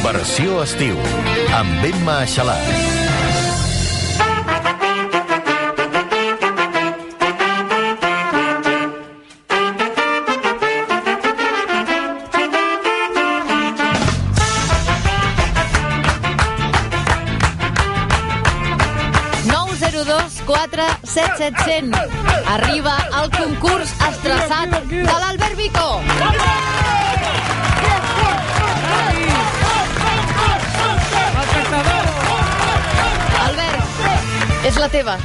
Versió estiu, amb Emma Aixalà. Arriba el concurs estressat de l'Albert Vico. Albert, és la teva.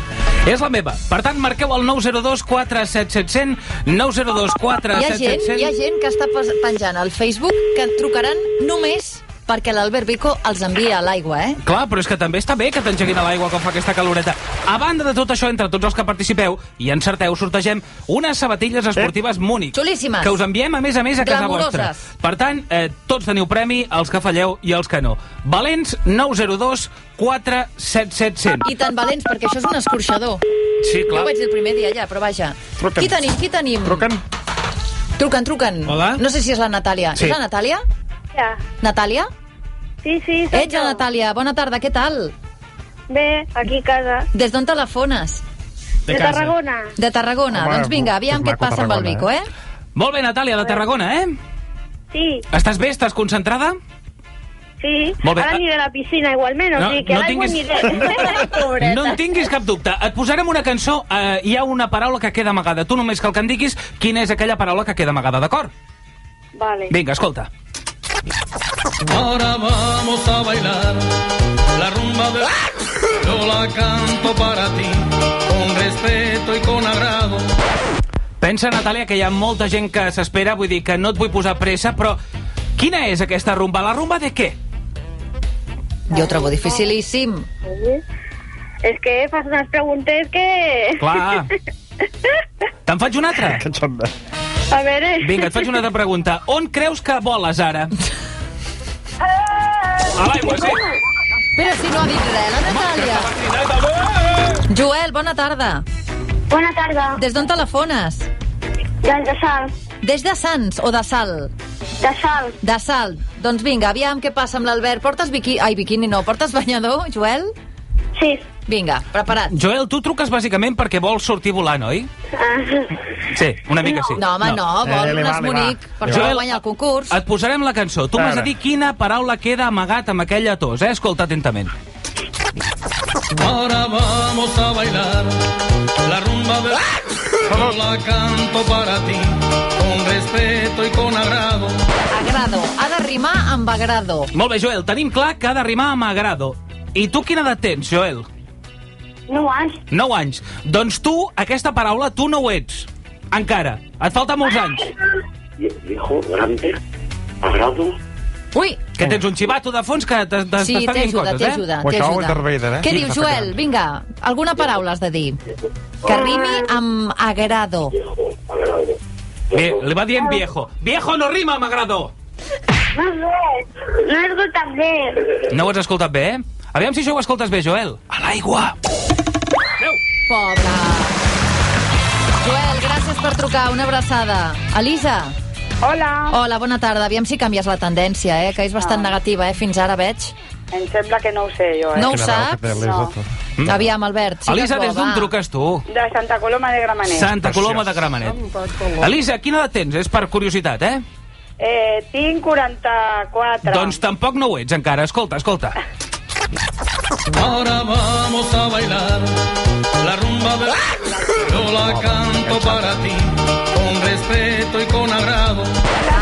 És la meva. Per tant, marqueu el 902 47700, 902 47700. Hi ha gent que està penjant al Facebook que et trucaran només perquè l'Albert Vico els envia a l'aigua, Clar, però és que també està bé que t'engeguin a l'aigua quan fa aquesta caloreta. A banda de tot això, entre tots els que participeu i encerteu, sortegem unes sabatilles esportives Múnich. Xulíssimes. Que us enviem, a més, a casa vostra. Per tant, tots teniu premi, els que falleu i els que no. Valents, 902 47700. I tan valents, perquè això és un escorxador. Sí, clar. Jo ho vaig dir el primer dia, ja, però vaja. Truquen. Qui tenim? Truquen. Hola? No sé si és la Natàlia. Sí. És la Natàlia? Ja. Natàlia? Sí, soc Ets la jo. Natàlia. Bona tarda, què tal? Bé, aquí a casa. Des d'on telefones? De Tarragona. De Tarragona. Home, Doncs vinga, aviam és què et maco passa amb el Tarragona, Vico, Molt bé, Natàlia, de Tarragona, Sí, Estàs bé? Estàs concentrada? sí. Molt bé. Ara aniré a la piscina igualment, o sigui que a l'aigua aniré. No en tinguis cap dubte. Et posarem una cançó. Hi ha una paraula que queda amagada. Tu només cal que em diguis quina és aquella paraula que queda amagada, d'acord? Vale. Vinga, escolta. Ahora vamos a bailar la rumba de... Yo la canto para ti, con respeto y con agrado. Pensa, Natàlia, que hi ha molta gent que s'espera, vull dir que no et vull posar pressa, però quina és aquesta rumba? La rumba de què? Jo ho trobo dificilíssim. És que fas unes preguntes que... Clar. Te'n faig una altra? Que xonda. A veure... Vinga, et faig una altra pregunta. On creus que voles ara? A l'aigua, sí. Però si no ha dit res, la Natàlia. Joel, bona tarda. Bona tarda. Des d'on telefones? Des de Sal. Des de Sants o de Sal? De Sal. De Sal. Doncs vinga, aviam què passa amb l'Albert. Portes biquini... Ai, biquini no. Portes banyador, Joel? Sí. Vinga, preparat. Joel, tu truques bàsicament perquè vols sortir volant, oi? Sí, una mica sí. No, home, no. Vol li un va, li va. esmonic per poder guanyar el concurs. Et posarem la cançó. Tu m'has de dir quina paraula queda amagat amb aquella tos, Escolta atentament. Ahora vamos a bailar la rumba de... Yo la canto para ti, con respeto y con agrado. Agrado. Ha de rimar amb agrado. Molt bé, Joel, tenim clar que ha de rimar amb agrado. I tu quina edat tens, Joel? 9 anys. 9 anys. Doncs tu, aquesta paraula, tu no ho ets. Encara. Et falta molts anys. Viejo, grande, agrado. Ui, Que tens un xivato de fons que t'està sí, dient t'ajuda, coses, t'ajuda. O això o el Darth Vader, Què dius, Joel? Vinga, alguna paraula has de dir. Que rimi amb agrado. Bé, li va dient viejo. Viejo no rima amb agrado. No he escoltat bé. No ho has escoltat bé, Aviam si això ho escoltes bé, Joel. A l'aigua. Pobre. Joel, gràcies per trucar. Una abraçada. Elisa. Hola. Hola, bona tarda. Aviam si canvies la tendència, que és bastant negativa, fins ara veig. Em sembla que no ho sé jo, No ho saps? No. Aviam, Albert, sigues Elisa, bo, des d'on va. truques tu? De Santa Coloma de Gramenet. Santa Coloma de Gramenet. Elisa, quina edat tens? És per curiositat, Tinc 44. Doncs tampoc no ho ets encara. Escolta. Ahora vamos a bailar la rumba de... Yo la canto para ti, con respeto y con agrado.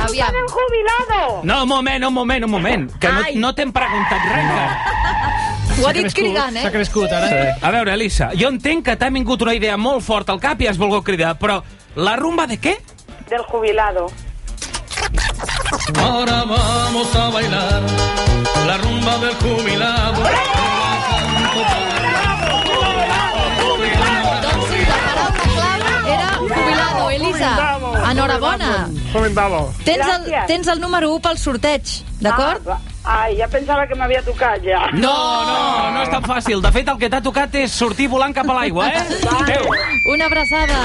Aviam. ¡El jubilado! No, un moment. Que no t'hem preguntat res. Ho ha dit cridant, S'ha crescut, ara. A veure, Elisa, jo entenc que t'ha vingut una idea molt forta al cap i has volgut cridar, però la rumba de què? Del jubilado. Ahora vamos a bailar la rumba del jubilado. Doncs sí, la paraula clau era jubilado, Elisa. Enhorabona. Comentalo. Tens el número 1 pel sorteig, d'acord? Ai, ja pensava que m'havia tocat, ja. No és tan fàcil. De fet, el que t'ha tocat és sortir volant cap a l'aigua, Adéu. Una abraçada.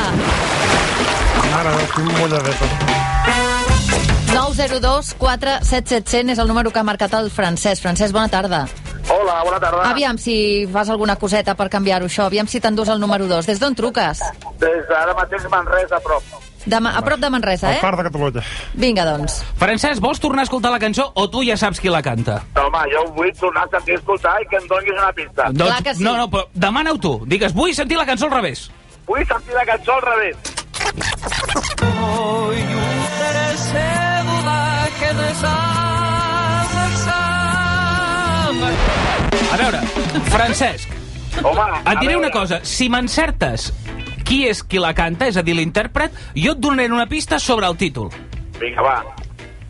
Mare, quin mulladeta. 902 47700 és el número que ha marcat el Francesc. Francesc, bona tarda. Hola, bona tarda. Aviam si fas alguna coseta per canviar-ho això. Aviam si t'endús el número 2. Des d'on truques? Des d'ara mateix Manresa, a prop. A prop de Manresa, El far de Catalunya. Vinga, doncs. Francesc, vols tornar a escoltar la cançó o tu ja saps qui la canta? Home, jo vull tornar a sentir escoltar i que em donis una pista. Clar que sí. No, però demana-ho tu. Digues, vull sentir la cançó al revés. Vull sentir la cançó al revés. A veure, Francesc, Home, et diré una cosa. Si m'encertes qui és qui la canta, és a dir, l'intèrpret, jo et donaré una pista sobre el títol. Vinga, va.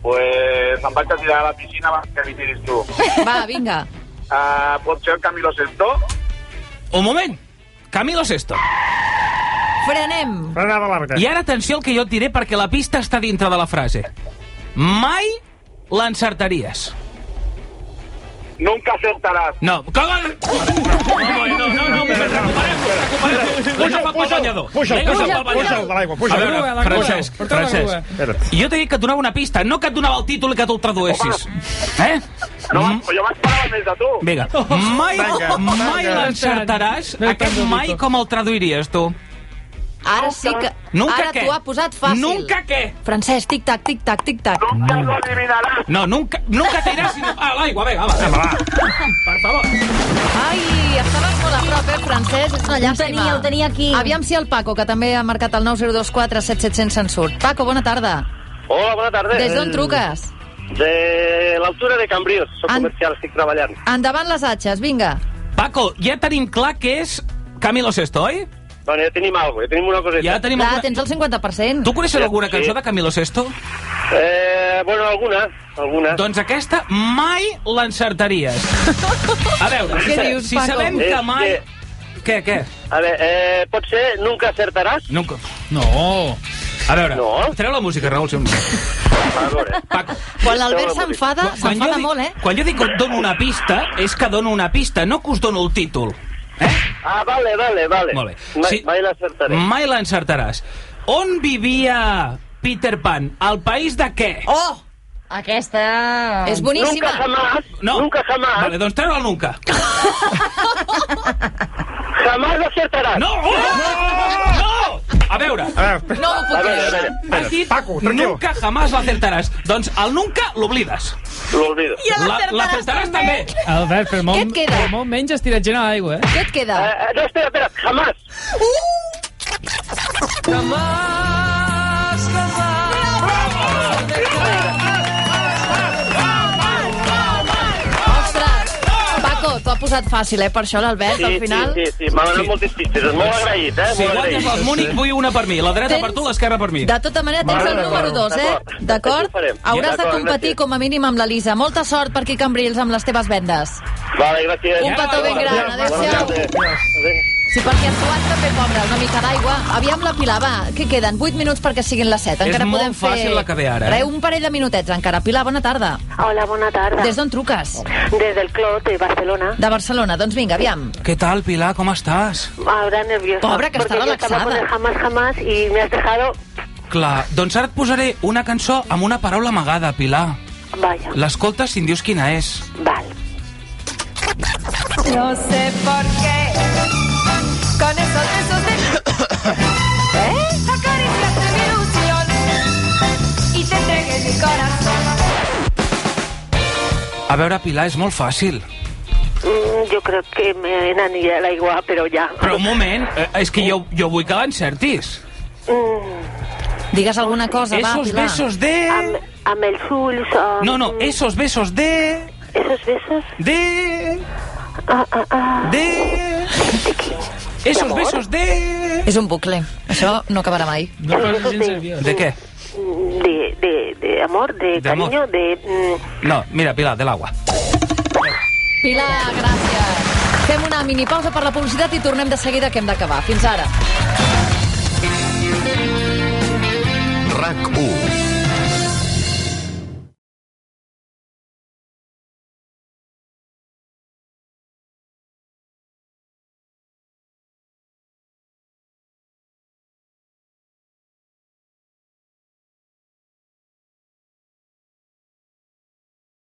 Pues em vaig a tirar a la piscina abans que li tiris tu. Va, vinga. Pot ser el Camilo Sesto? Un moment. Camilo Sesto. Frenem. Frenada larga. I ara atenció al que jo et diré perquè la pista està dintre de la frase. Mai l'encertaries. Nunca acertaràs. No, com? No, recuperem. Puja pel banyador. Puja de l'aigua, puja. A veure, Francesc, Espera't. jo t'he dit que et donava una pista, no que et donava el títol i que tu el traduessis. No, jo m'esperava més de tu. Vinga, mai l'encertaràs. Aquest mai com el traduiries, tu? Ara sí que... Nunca Ara què? t'ho ha posat fàcil. Nunca què? Francesc, tic-tac, tic-tac, tic-tac. Nunca lo eliminaràs. No, nunca t'iràs a l'aigua. Vinga, va. Per favor. Ai, estaves molt a prop, Francesc? És una llàstima. Ho tenia aquí. Aviam si el Paco, que també ha marcat el 902 47700 se'n surt. Paco, bona tarda. Hola, bona tarda. Des d'on truques? De l'altura de Cambrils. Soc comercial, estic treballant. Endavant les atxes, vinga. Paco, ja tenim clar que és Camilo Sesto, oi? Bueno, ja tenim alguna cosa, ja tenim una coseta. Ja tenim Clar, alguna... tens el 50%. Tu coneixes alguna Sí. cançó de Camilo Sesto? Bueno, alguna. Doncs aquesta mai l'encertaries. A veure, Què dius, si Paco? sabem que mai... Què? A veure, pot ser Nunca acertaràs? No. A veure, No? treu la música, Raül, si un... A veure. Paco, Quan l'Albert s'enfada molt, Quan jo dic que et dono una pista, és que dono una pista, no que us dono el títol. Ah, vale. Molt bé. Mai l'acertaré. Mai l'encertaràs. On vivia Peter Pan? Al país de què? Oh! Aquesta... És boníssima. Nunca jamás. No. Nunca jamás. Vale, doncs treu el nunca. Jamás acertaràs. No! No! A veure, No m'ho puc A creure. veure. has dit Paco, tranquil. nunca jamás l'acertaràs. Doncs el nunca l'oblides. L'olvido. L'acertaràs també. Albert, per Què et queda? molt menys has tirat gent a l'aigua, Què et queda? No, espera, jamás. Ostres! Paco, t'ho ha posat fàcil, per això l'Albert, al final. Sí. M'ha donat moltes pistes. Molt agraït, Si molt guanyes agraït. el Múnich, vull una per mi. La dreta Tens- per tu, l'esquerra per mi. De tota manera, tens el número 2, D'acord? Això ho farem. Hauràs de D'acord, competir gràcies. com a mínim amb l'Elisa. Molta sort per aquí a Cambrils amb les teves vendes. Vale, gràcies. Un petó ben gran. Adéu-siau. Sí, perquè el suat també, pobre, una mica d'aigua. Aviam la Pilar, va, què queden? 8 minuts perquè siguin les 7. Encara molt podem fer... fàcil la que ve ara, Un parell de minutets encara. Pilar, bona tarda. Hola, bona tarda. Des d'on truques? Desde el Clot de Barcelona. De Barcelona. Doncs vinga, aviam. Què tal, Pilar, com estàs? Ahora nerviosa. Pobre, que porque está yo estaba con relaxada. el jamás y me has dejado... Clar, doncs ara et posaré una cançó amb una paraula amagada, Pilar. Vaya, L'escoltes si em dius quina és. vale. No sé por qué con esos besos de... Acariciaste mi ilusión y te entregué mi corazón. A veure, Pilar, és molt fàcil. Yo creo que me enanillé el aigua, pero ya. Però un moment, és que jo vull que l'encertis. Digues alguna cosa, va, Esos Pilar. besos de... Amb els ulls... No, esos besos de... Esos besos... De... De... Esos amor? besos de... És un bucle. Això no acabarà mai. De què? De amor, de De amor. cariño, de... No, mira, Pilar, de l'agua. Pilar, gràcies. Fem una mini pausa per la publicitat i tornem de seguida que hem d'acabar. Fins ara.